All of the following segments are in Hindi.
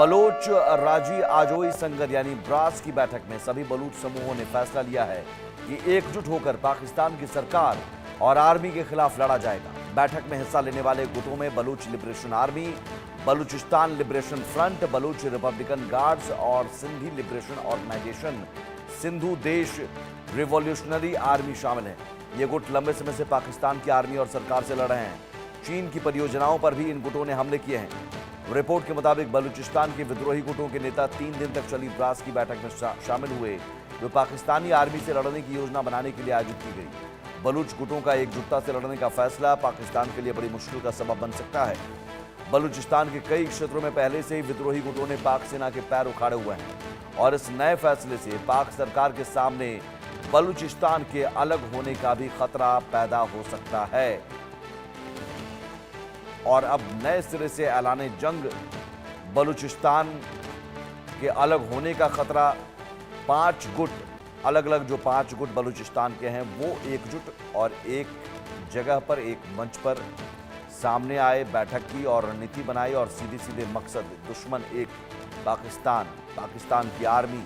बलोच राजी आजोई संगत यानी ब्रास की बैठक में सभी बलूच समूहों ने फैसला लिया है कि एकजुट होकर पाकिस्तान की सरकार और आर्मी के खिलाफ लड़ा जाएगा। बैठक में हिस्सा लेने वाले गुटों में Baloch liberation army, Balochistan liberation front, Baloch Republican guards और सिंधी लिबरेशन ऑर्गेनाइजेशन सिंधु देश रिवॉल्यूशनरी आर्मी शामिल है। ये गुट लंबे समय से पाकिस्तान की आर्मी और सरकार से लड़ रहे हैं। चीन की परियोजनाओं पर भी इन गुटों ने हमले किए हैं। रिपोर्ट के मुताबिक बलूचिस्तान के विद्रोही गुटों के नेता 3 दिन तक चली ब्रास की बैठक में शामिल हुए, जो पाकिस्तानी आर्मी से लड़ने की योजना बनाने के लिए आयोजित की गई। बलूच गुटों का एकजुटता से लड़ने का फैसला पाकिस्तान के लिए बड़ी मुश्किल का सबब बन सकता है। बलूचिस्तान के कई क्षेत्रों में पहले से ही विद्रोही गुटों ने पाक सेना के पैर उखाड़े हुए हैं और इस नए फैसले से पाक सरकार के सामने बलूचिस्तान के अलग होने का भी खतरा पैदा हो सकता है। और अब नए सिरे से ऐलाने जंग, बलूचिस्तान के अलग होने का खतरा। 5 गुट अलग अलग जो 5 गुट बलूचिस्तान के हैं वो एकजुट और एक जगह पर, एक मंच पर सामने आए, बैठक की और रणनीति बनाई और सीधे सीधे मकसद, दुश्मन एक पाकिस्तान की आर्मी,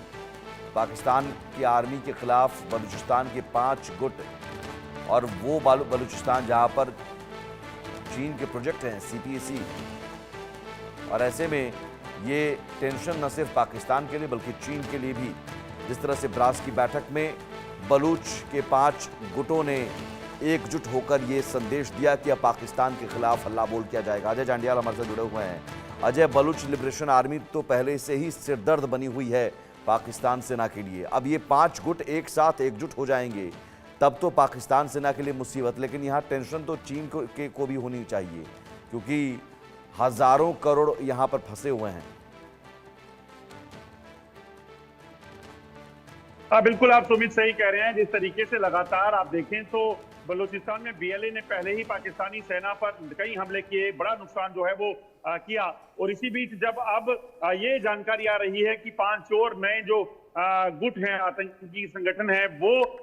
पाकिस्तान की आर्मी के खिलाफ बलूचिस्तान के 5 गुट और वो बलूचिस्तान जहां पर चीन के प्रोजेक्ट हैं CPEC। और ऐसे में ये टेंशन न सिर्फ पाकिस्तान के लिए बल्कि चीन के लिए भी। जिस तरह से ब्रास की बैठक में बलूच के 5 गुटों ने एकजुट होकर ये संदेश दिया कि अब पाकिस्तान के खिलाफ हल्ला बोल किया जाएगा। अजय जांडियाल हमारे साथ जुड़े हुए हैं। अजय, बलूच लिबरेशन आर्मी तो पहले से ही सिरदर्द बनी हुई है पाकिस्तान सेना के लिए। अब ये 5 गुट एक साथ एकजुट हो जाएंगे तब तो पाकिस्तान सेना के लिए मुसीबत। लेकिन यहाँ टेंशन तो चीन को भी होनी चाहिए, क्योंकि हजारों करोड़ यहाँ पर फंसे हुए हैं। हाँ बिल्कुल, आप सुमित सही कह रहे हैं। जिस तरीके से लगातार आप देखें तो बलूचिस्तान में BLA ने पहले ही पाकिस्तानी सेना पर कई हमले किए, बड़ा नुकसान जो है वो किया। और इसी बीच जब अब ये जानकारी आ रही है कि 5 और नए जो गुट हैं, आतंकी संगठन है, वो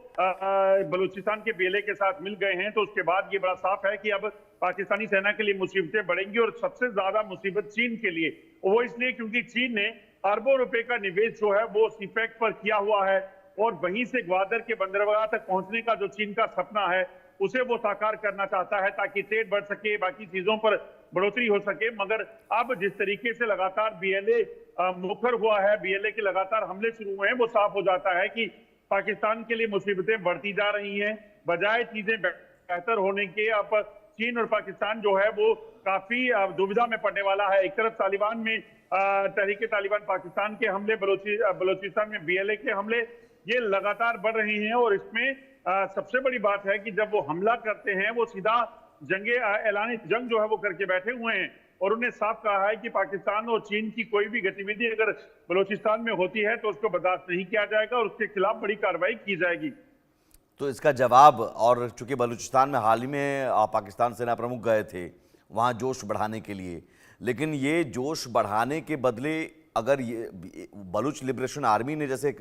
बलूचिस्तान के BLA के साथ मिल गए हैं, तो उसके बाद ये बड़ा साफ है कि अब पाकिस्तानी सेना के लिए मुसीबतें बढ़ेंगी। और सबसे ज्यादा मुसीबत चीन के लिए, वो इसलिए क्योंकि चीन ने अरबों रुपए का निवेश जो है वो सीफेक्ट पर किया हुआ है और वहीं से ग्वादर के बंदरगाह तक पहुंचने का जो चीन का सपना है उसे वो साकार करना चाहता है, ताकि ट्रेड बढ़ सके, बाकी चीजों पर बढ़ोतरी हो सके। मगर अब जिस तरीके से लगातार BLA मुखर हुआ है, BLA के लगातार हमले शुरू हुए हैं, वो साफ हो जाता है कि पाकिस्तान के लिए मुसीबतें बढ़ती जा रही हैं। बजाय चीजें बेहतर होने के अब चीन और पाकिस्तान जो है वो काफी दुविधा में पड़ने वाला है। एक तरफ तालिबान में तहरीके तालिबान पाकिस्तान के हमले, बलूचिस्तान में BLA के हमले, ये लगातार बढ़ रहे हैं। और इसमें सबसे बड़ी बात है कि जब वो हमला करते हैं वो सीधा ऐलान जंग जो है वो करके बैठे हुए हैं और उन्हें साफ कहा है कि पाकिस्तान और चीन की कोई भी गतिविधि अगर बलूचिस्तान में होती है तो उसको बर्दाश्त नहीं किया जाएगा और उसके खिलाफ बड़ी कार्रवाई की जाएगी। तो इसका जवाब, और चूंकि बलूचिस्तान में हाल ही में पाकिस्तान सेना प्रमुख गए थे वहाँ जोश बढ़ाने के लिए, लेकिन ये जोश बढ़ाने के बदले अगर ये बलूच लिबरेशन आर्मी ने जैसे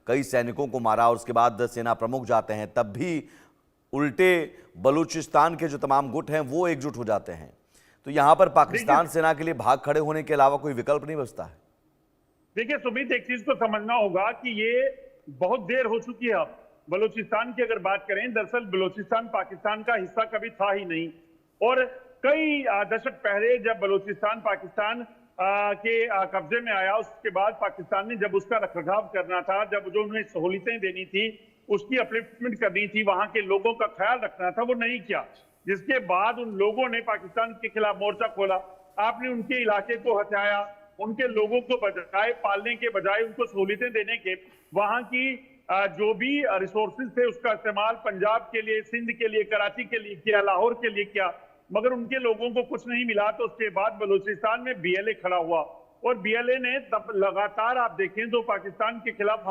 कई सैनिकों को मारा और उसके बाद सेना प्रमुख जाते हैं, तब भी उल्टे बलूचिस्तान के जो तमाम गुट हैं वो एकजुट हो जाते हैं, तो यहाँ पर पाकिस्तान सेना के लिए भाग खड़े होने के अलावा कोई विकल्प नहीं बचता है। देखिए सुमित, एक चीज को समझना होगा कि ये बहुत देर हो चुकी है। अब बलूचिस्तान की अगर बात करें, दरअसल बलूचिस्तान पाकिस्तान का हिस्सा कभी था ही नहीं। और कई दशक पहले जब बलूचिस्तान पाकिस्तान के कब्जे में आया, उसके बाद पाकिस्तान ने जब उसका रखरखाव करना था, जब जो उन्हें सहूलियतें देनी थी, उसकी अपलिफ्टमेंट करनी थी, वहां के लोगों का ख्याल रखना था, वो नहीं किया। जिसके बाद उन लोगों ने पाकिस्तान के खिलाफ मोर्चा खोला। आपने उनके इलाके को हथियाया, उनके लोगों को बजाय पालने के बजाय उनको सहूलियतें देने के, वहां की जो भी रिसोर्सेज थे उसका इस्तेमाल पंजाब के लिए, सिंध के लिए, कराची के लिए किया, लाहौर के लिए किया, मगर उनके लोगों को कुछ नहीं मिला। तो उसके बाद बलूचिस्तान में BLA खड़ा हुआ और BLA ने तब लगातार आप देखें तो पाकिस्तान के खिलाफ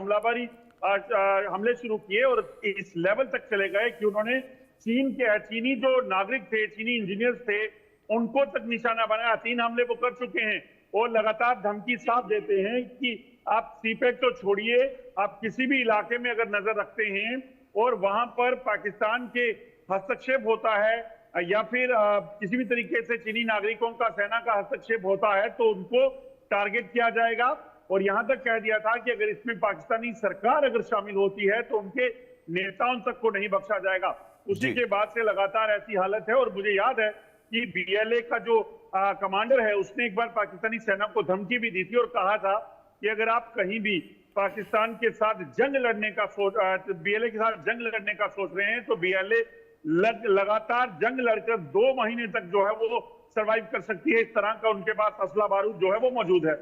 हमले शुरू किए और इस लेवल तक चले गए कि उन्होंने चीनी जो नागरिक थे, चीनी इंजीनियर्स थे, उनको तक निशाना बनाया। 3 हमले वो कर चुके हैं और लगातार धमकी साफ देते हैं कि आप सीपेक तो छोड़िए, आप किसी भी इलाके में अगर नजर रखते हैं और वहां पर पाकिस्तान के हस्तक्षेप होता है या फिर किसी भी तरीके से चीनी नागरिकों का, सेना का हस्तक्षेप होता है, तो उनको टारगेट किया जाएगा। और यहां तक कह दिया था कि अगर इसमें पाकिस्तानी सरकार अगर शामिल होती है तो उनके नेताओं तक को नहीं बख्शा जाएगा। उसी के बाद से लगातार ऐसी हालत है। और मुझे याद है कि बीएलए का जो कमांडर है उसने एक बार पाकिस्तानी सेना को धमकी भी दी थी और कहा था कि अगर आप कहीं भी पाकिस्तान के साथ जंग लड़ने का बीएलए के साथ जंग लड़ने का सोच रहे हैं तो बीएलए लगातार जंग लड़कर 2 महीने तक जो है वो सरवाइव कर सकती है। इस तरह का उनके पास असला बारूद जो है वो मौजूद है।